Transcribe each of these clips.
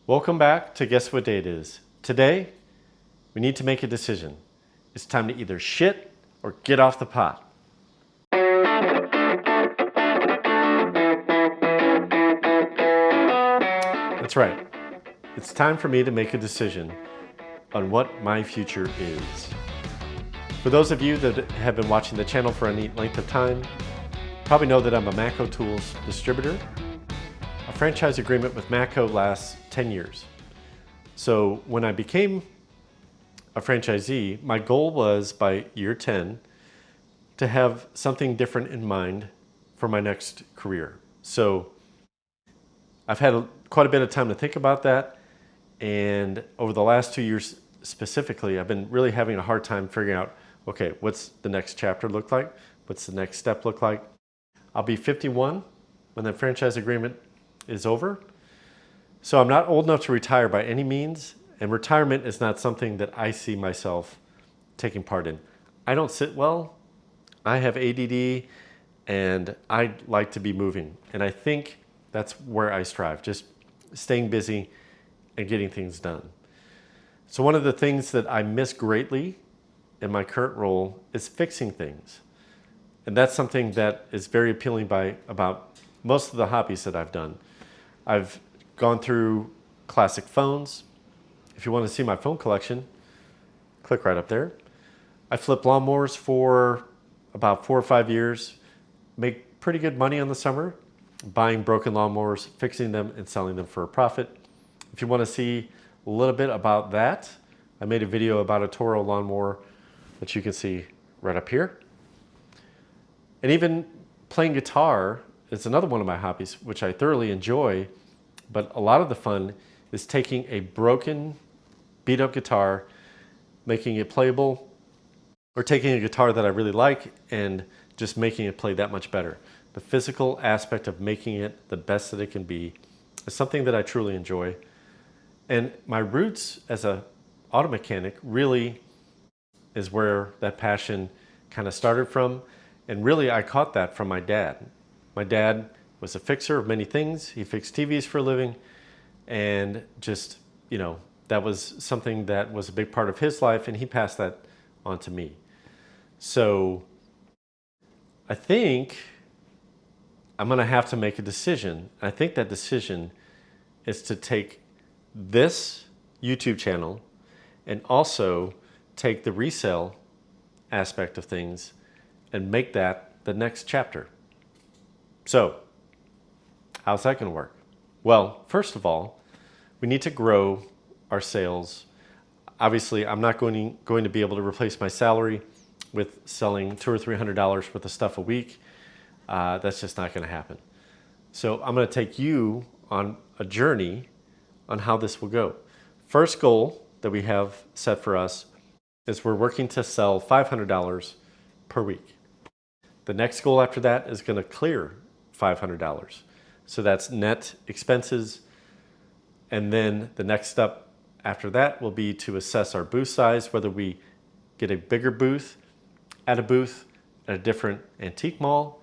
Welcome back to Guess What Day It Is. Today, we need to make a decision. It's time to either shit or get off the pot. That's right. It's time for me to make a decision on what my future is. For those of you that have been watching the channel for any length of time, probably know that I'm a Matco Tools distributor. A franchise agreement with Matco lasts 10 years. So when I became a franchisee, my goal was by year 10 to have something different in mind for my next career. So I've had quite a bit of time to think about that. And over the last 2 years specifically, I've been really having a hard time figuring out, okay, what's the next chapter look like? What's the next step look like? I'll be 51 when the franchise agreement is over. So I'm not old enough to retire by any means, and retirement is not something that I see myself taking part in. I don't sit well. I have ADD, and I like to be moving. And I think that's where I strive, just staying busy and getting things done. So one of the things that I miss greatly in my current role is fixing things. And that's something that is very appealing about most of the hobbies that I've done. I've gone through classic phones. If you want to see my phone collection, click right up there. I flipped lawnmowers for about 4 or 5 years, make pretty good money on the summer, buying broken lawnmowers, fixing them, and selling them for a profit. If you want to see a little bit about that, I made a video about a Toro lawnmower that you can see right up here. And even playing guitar is another one of my hobbies, which I thoroughly enjoy, but a lot of the fun is taking a broken, beat up guitar, making it playable, or taking a guitar that I really like and just making it play that much better. The physical aspect of making it the best that it can be is something that I truly enjoy. And my roots as an auto mechanic really is where that passion kind of started from. And really, I caught that from my dad. My dad was a fixer of many things. He fixed TVs for a living. And just, that was something that was a big part of his life. And he passed that on to me. So I think I'm going to have to make a decision. I think that decision is to take this YouTube channel and also take the resale aspect of things and make that the next chapter. So, how's that going to work? Well, first of all, we need to grow our sales. Obviously, I'm not going to be able to replace my salary with selling $200 or $300 worth of stuff a week. That's just not going to happen. So I'm going to take you on a journey on how this will go. First goal that we have set for us is we're working to sell $500 per week. The next goal after that is going to clear $500. So that's net expenses. And then the next step after that will be to assess our booth size, whether we get a bigger booth at a different antique mall,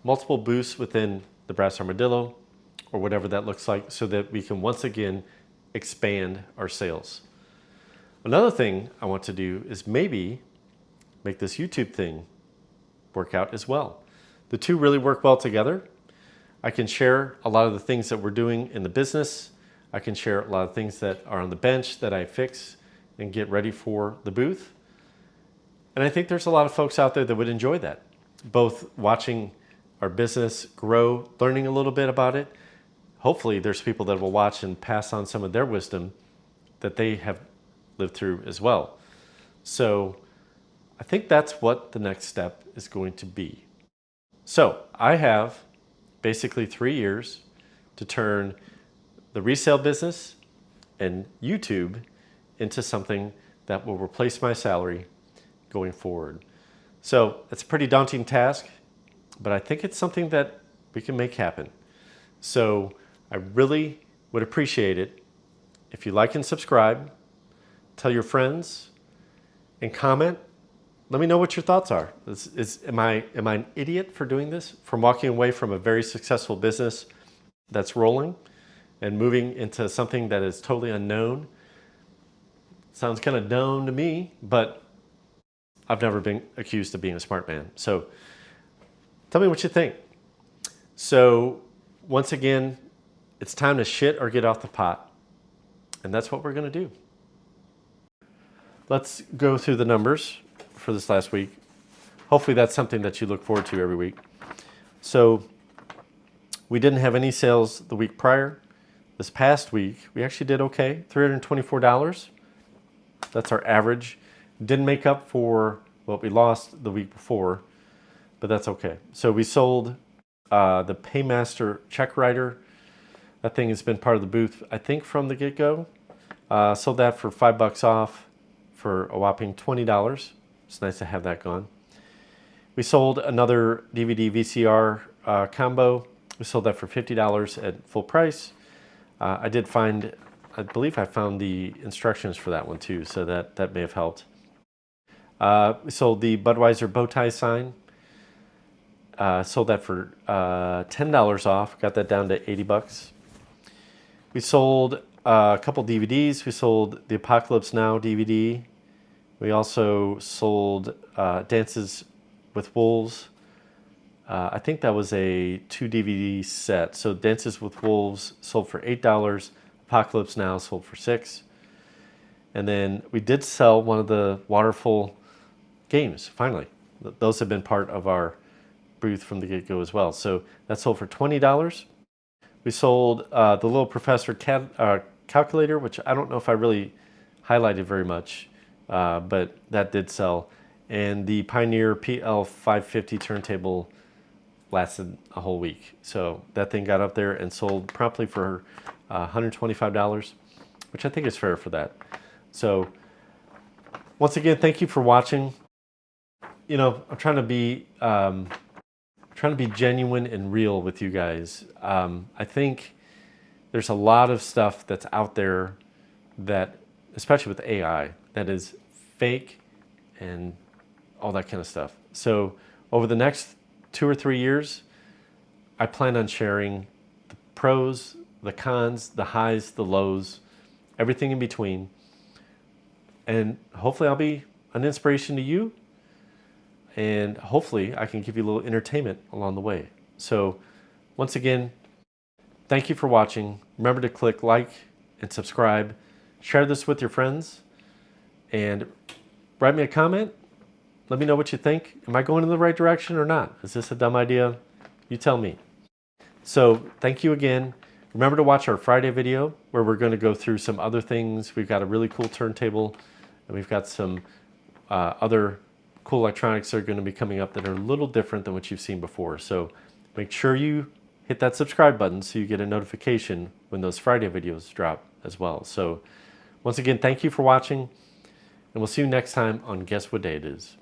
multiple booths within the Brass Armadillo, or whatever that looks like, so that we can once again expand our sales. Another thing I want to do is maybe make this YouTube thing work out as well. The two really work well together. I can share a lot of the things that we're doing in the business. I can share a lot of things that are on the bench that I fix and get ready for the booth. And I think there's a lot of folks out there that would enjoy that, both watching our business grow, learning a little bit about it. Hopefully there's people that will watch and pass on some of their wisdom that they have lived through as well. So I think that's what the next step is going to be. So I have basically 3 years to turn the resale business and YouTube into something that will replace my salary going forward. So it's a pretty daunting task, but I think it's something that we can make happen. So I really would appreciate it if you like and subscribe, tell your friends, and comment. Let me know what your thoughts are. Am I an idiot for doing this? From walking away from a very successful business that's rolling and moving into something that is totally unknown. Sounds kind of known to me, but I've never been accused of being a smart man. So tell me what you think. So once again, it's time to shit or get off the pot. And that's what we're going to do. Let's go through the numbers for this last week. Hopefully that's something that you look forward to every week. So we didn't have any sales the week prior. This past week, we actually did okay, $324. That's our average. Didn't make up for what we lost the week before, but that's okay. So we sold the Paymaster check writer. That thing has been part of the booth, I think, from the get-go. Sold that for $5 off for a whopping $20. It's nice to have that gone. We sold another DVD VCR combo. We sold that for $50 at full price. I believe I found the instructions for that one too, so that may have helped. We sold the Budweiser bow tie sign. Sold that for $10 off. Got that down to $80. We sold a couple DVDs. We sold the Apocalypse Now DVD. We also sold Dances with Wolves. I think that was a 2 DVD set. So Dances with Wolves sold for $8. Apocalypse Now sold for $6. And then we did sell one of the Waterful games, finally. Those have been part of our booth from the get-go as well. So that sold for $20. We sold the Little Professor calculator, which I don't know if I really highlighted very much, but that did sell. And the Pioneer PL550 turntable lasted a whole week. So that thing got up there and sold promptly for $125, which I think is fair for that. So once again, thank you for watching. You know, I'm trying to be genuine and real with you guys. I think there's a lot of stuff that's out there that, especially with AI, that is fake and all that kind of stuff. So over the next 2 or 3 years, I plan on sharing the pros, the cons, the highs, the lows, everything in between. And hopefully I'll be an inspiration to you. And hopefully I can give you a little entertainment along the way. So once again, thank you for watching. Remember to click like and subscribe. Share this with your friends. And write me a comment. Let me know what you think. Am I going in the right direction or not? Is this a dumb idea? You tell me. So thank you again. Remember to watch our Friday video where we're going to go through some other things. We've got a really cool turntable and we've got some other cool electronics that are going to be coming up that are a little different than what you've seen before. So make sure you hit that subscribe button so you get a notification when those Friday videos drop as well. So once again, thank you for watching and we'll see you next time on Guess What Day It Is.